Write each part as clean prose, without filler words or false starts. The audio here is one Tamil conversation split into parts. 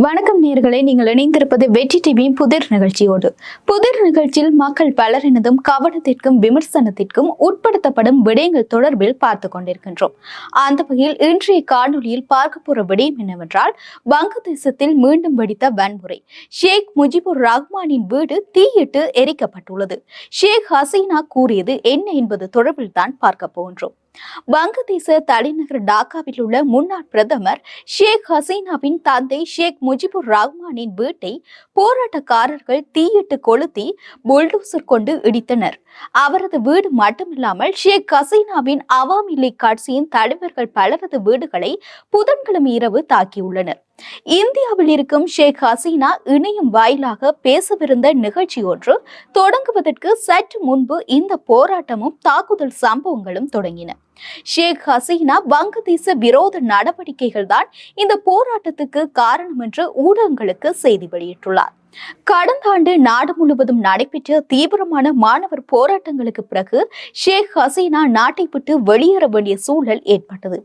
வணக்கம் நேயர்களே, நீங்கள் இணைந்திருப்பது வெற்றி டிவியின் புதிர் நிகழ்ச்சியோடு. புதிர் நிகழ்ச்சியில் மக்கள் பலரினதும் கவனத்திற்கும் விமர்சனத்திற்கும் உட்படுத்தப்படும் விடயங்கள் தொடர்பில் பார்த்து கொண்டிருக்கின்றோம். அந்த வகையில் இன்றைய காணொலியில் பார்க்க போற விடயம் என்னவென்றால், வங்கதேசத்தில் மீண்டும் வெடித்த வன்முறை. ஷேக் முஜிபுர் ரஹ்மானின் வீடு தீயிட்டு எரிக்கப்பட்டுள்ளது. ஷேக் ஹசீனா கூறியது என்ன என்பது தொடர்பில் தான் பார்க்க போகின்றோம். வங்கதேச தலைநகர் டாக்காவில் உள்ள முன்னாள் பிரதமர் ஷேக் ஹசீனாவின் தந்தை ஷேக் முஜிபுர் ரஹ்மானின் வீட்டை போராட்டக்காரர்கள் தீயிட்டு கொளுத்தி புல்டோசர் கொண்டு இடித்தனர். அவரது வீடு மட்டுமில்லாமல் ஷேக் ஹசீனாவின் அவாமி லீக் கட்சியின் தலைவர்கள் பலரது வீடுகளை புதன்கிழமை இரவு தாக்கியுள்ளனர். இந்தியாவில் இருக்கும் ஷேக் ஹசீனா இணையம் வாயிலாக பேசவிருந்த நிகழ்ச்சி ஒன்று தொடங்குவதற்கு சற்று முன்பு இந்த போராட்டமும் தாக்குதல் சம்பவங்களும் தொடங்கின. ஷேக் ஹசீனா வங்கதேச விரோத நடவடிக்கைகள் தான் இந்த போராட்டத்துக்கு காரணம் என்று ஊடகங்களுக்கு செய்தி வெளியிட்டுள்ளார். கடந்த ஆண்டு நாடு முழுவதும் நடைபெற்ற தீவிரமான மாணவர் போராட்டங்களுக்கு பிறகு ஷேக் ஹசீனா நாட்டை விட்டு வெளியேற வேண்டிய சூழல் ஏற்பட்டது.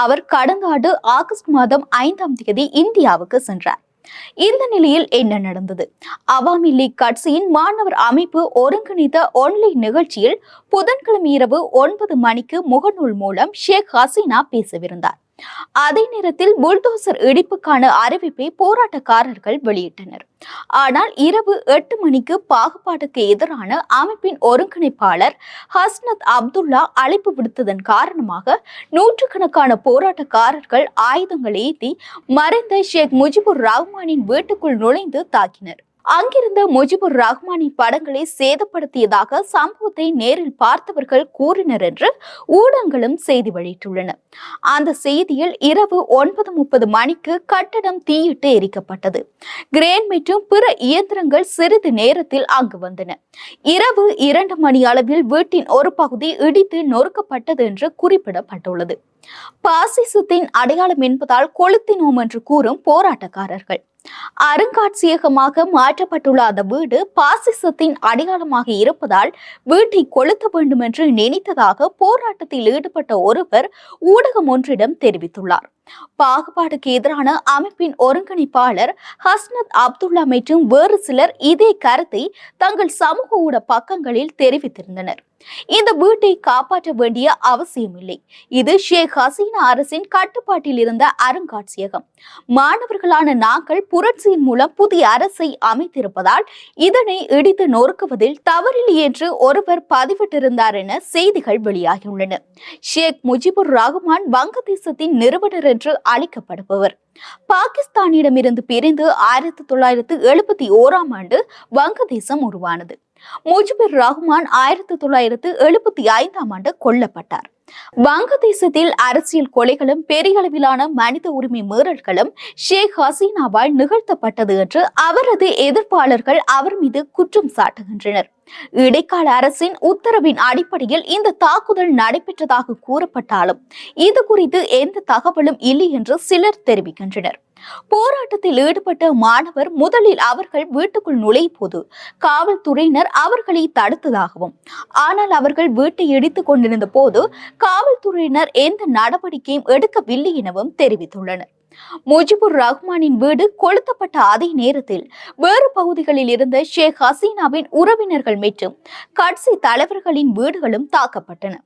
அவர் கடந்த ஆண்டு ஆகஸ்ட் மாதம் 5ஆம் தேதி இந்தியாவுக்கு சென்றார். இந்த நிலையில் என்ன நடந்தது? அவாமி லீக் கட்சியின் மாணவர் அமைப்பு ஒருங்கிணைந்த ஆன்லைன் நிகழ்ச்சியில் புதன்கிழமை இரவு 9 மணிக்கு முகநூல் மூலம் ஷேக் ஹசீனா பேசவிருந்தார். அதே நேரத்தில் புல்டோசர் இடிப்புக்கான அறிவிப்பை போராட்டக்காரர்கள் வெளியிட்டனர். ஆனால் இரவு 8 மணிக்கு பாகுபாட்டுக்கு எதிரான அமைப்பின் ஒருங்கிணைப்பாளர் ஹஸ்னத் அப்துல்லா அழைப்பு விடுத்ததன் காரணமாக நூற்றுக்கணக்கான போராட்டக்காரர்கள் ஆயுதங்கள் ஏந்தி மறைந்த ஷேக் முஜிபுர் ரஹ்மானின் வீட்டுக்குள் நுழைந்து தாக்கினர். அங்கிருந்த முஜிபுர் ரஹ்மானின் படங்களை சேதப்படுத்தியதாக சம்பவத்தை நேரில் பார்த்தவர்கள் கூறினர் என்று ஊடகங்களும் செய்தி வெளியிட்டுள்ளன. அந்த செய்தியில் இரவு 9:30 மணிக்கு கட்டடம் தீயிட்டு எரிக்கப்பட்டது. கிரேன் மற்றும் பிற இயந்திரங்கள் சிறிது நேரத்தில் அங்கு வந்தன. இரவு 2 மணி அளவில் வீட்டின் ஒரு பகுதி இடித்து நொறுக்கப்பட்டது என்று குறிப்பிடப்பட்டுள்ளது. பாசிசத்தின் அடையாளம் என்பதால் கொளுத்தினோம் என்று கூறும் போராட்டக்காரர்கள். அருங்காட்சியகமாக மாற்றப்பட்டுள்ள அந்த வீடு பாசிசத்தின் அடையாளமாக இருப்பதால் வீட்டை கொளுத்த வேண்டும் என்று நினைத்ததாக போராட்டத்தில் ஈடுபட்ட ஒருவர் ஊடகம் ஒன்றிடம் தெரிவித்துள்ளார். பாகுபாடுக்கு எதிரான அமைப்பின் ஒருங்கிணைப்பாளர் ஹஸ்னத் அப்துல்லா மற்றும் வேறு சிலர் இதே கருத்தை தங்கள் சமூக ஊட பக்கங்களில் தெரிவித்திருந்தனர். இந்த வீட்டை காப்பாற்ற வேண்டிய அவசியமில்லை. இது ஷேக் ஹசீனா அரசின் கட்டுப்பாட்டில் இருந்த அருங்காட்சியகம். மாணவர்களான நாங்கள் புரட்சியின் மூலம் புதிய அரசை அமைத்திருப்பதால் இதனை இடித்து நொறுக்குவதில் தவறில்லை என்று ஒருவர் பதிவிட்டிருந்தார் என செய்திகள் வெளியாகியுள்ளன. ஷேக் முஜிபுர் ரஹ்மான் வங்கதேசத்தின் நிறுவனர் என்று அழைக்கப்படுபவர். பாகிஸ்தானிடமிருந்து பிரிந்து 1971ஆம் ஆண்டு வங்கதேசம் உருவானது. முஜிபுர் ரஹ்மான் 1975ஆம் ஆண்டு கொல்லப்பட்டார். வங்கதேசத்தில் அரசியல் கொலைகளும் பெரிய அளவிலான மனித உரிமை மீறல்களும் ஷேக் ஹசீனாவால் நிகழ்த்தப்பட்டது என்று அவரது எதிர்ப்பாளர்கள் அவர் மீது குற்றம் சாட்டுகின்றனர். இடைக்கால அரசின் உத்தரவின் அடிப்படையில் இந்த தாக்குதல் நடைபெற்றதாக கூறப்பட்டாலும் இது குறித்து எந்த தகவலும் இல்லை என்று சிலர் தெரிவிக்கின்றனர். போராட்டத்தில் ஈடுபட்ட மாணவர் முதலில் அவர்கள் வீட்டுக்குள் நுழையும் போது காவல்துறையினர் அவர்களை தடுத்ததாகவும், ஆனால் அவர்கள் வீட்டை இடித்துக் கொண்டிருந்த போது காவல்துறையினர் எந்த நடவடிக்கையும் எடுக்கவில்லை எனவும் தெரிவித்துள்ளனர். முஜிபுர் ரஹ்மானின் வீடு கொளுத்தப்பட்ட அதே நேரத்தில் வேறு பகுதிகளில் இருந்த ஷேக் ஹசீனாவின் உறவினர்கள் மற்றும் கட்சி தலைவர்களின் வீடுகளும் தாக்கப்பட்டன.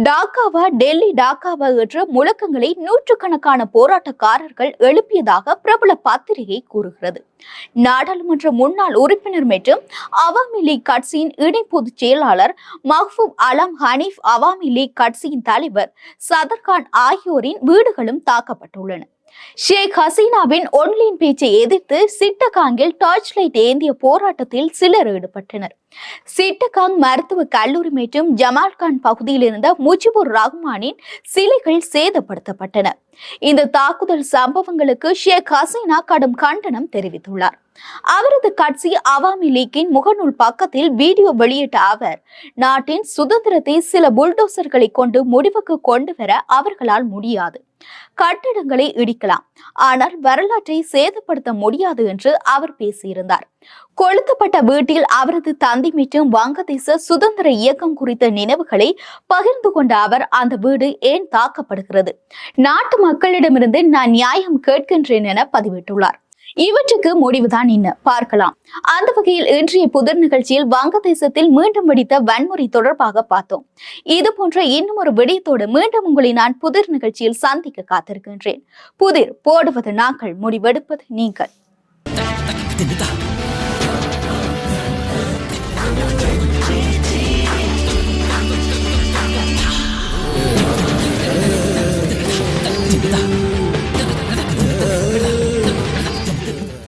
டாக்காவா டெல்லி டாக்காவா என்ற முழக்கங்களை நூற்றுக்கணக்கான போராட்டக்காரர்கள் எழுப்பியதாக பிரபல பத்திரிகை கூறுகிறது. நாடாளுமன்ற முன்னாள் உறுப்பினர் மற்றும் அவாமி லீக் கட்சியின் இணை பொதுச் செயலாளர் மஹ்பூப் அலம் ஹனீப், அவாமி லீக் கட்சியின் தலைவர் சதர்கான் ஆகியோரின் வீடுகளும் தாக்கப்பட்டுள்ளன. ஷேக் ஹசீனாவின் ஒன்லைன் பேச்சை எதிர்த்து சிட்டகாங்கில் டார்ச் லைட் ஏந்திய போராட்டத்தில் சிலர் ஈடுபட்டனர். சிட்டகாங் மருத்துவ கல்லூரி மற்றும் ஜமால்கான் பகுதியில் இருந்த முஜிபுர் ரஹ்மானின் சிலைகள் சேதப்படுத்தப்பட்டன. இந்த தாக்குதல் சம்பவங்களுக்கு ஷேக் ஹசீனா கடும் கண்டனம் தெரிவித்துள்ளார். அவரது கட்சி அவாமி லீக்கின் முகநூல் பக்கத்தில் வீடியோ வெளியிட்ட அவர், நாட்டின் சுதந்திரத்தை சில புல்டோசர்களை கொண்டு முடிவுக்கு கொண்டு வர அவர்களால் முடியாது. கட்டிடங்களை இடிக்கலாம், ஆனால் வரலாற்றை சேதப்படுத்த முடியாது என்று அவர் பேசியிருந்தார். கொளுத்தப்பட்ட வீட்டில் அவரது தந்தை மற்றும் வங்கதேச சுதந்திர இயக்கம் குறித்த நினைவுகளை பகிர்ந்து கொண்ட அவர், அந்த வீடு ஏன் தாக்கப்படுகிறது, நாட்டு மக்களிடமிருந்து நான் நியாயம் கேட்கின்றேன் என பதிவிட்டுள்ளார். இவற்றுக்கு முடிவுதான் என்ன பார்க்கலாம். அந்த வகையில் இன்றைய புதிர் நிகழ்ச்சியில் வங்கதேசத்தில் மீண்டும் வெடித்த வன்முறை தொடர்பாக பார்த்தோம். இது போன்ற இன்னும் ஒரு விடயத்தோடு மீண்டும் உங்களை நான் புதிர் நிகழ்ச்சியில் சந்திக்க காத்திருக்கின்றேன். புதிர் போடுவது நாங்கள், முடிவெடுப்பது நீங்கள்.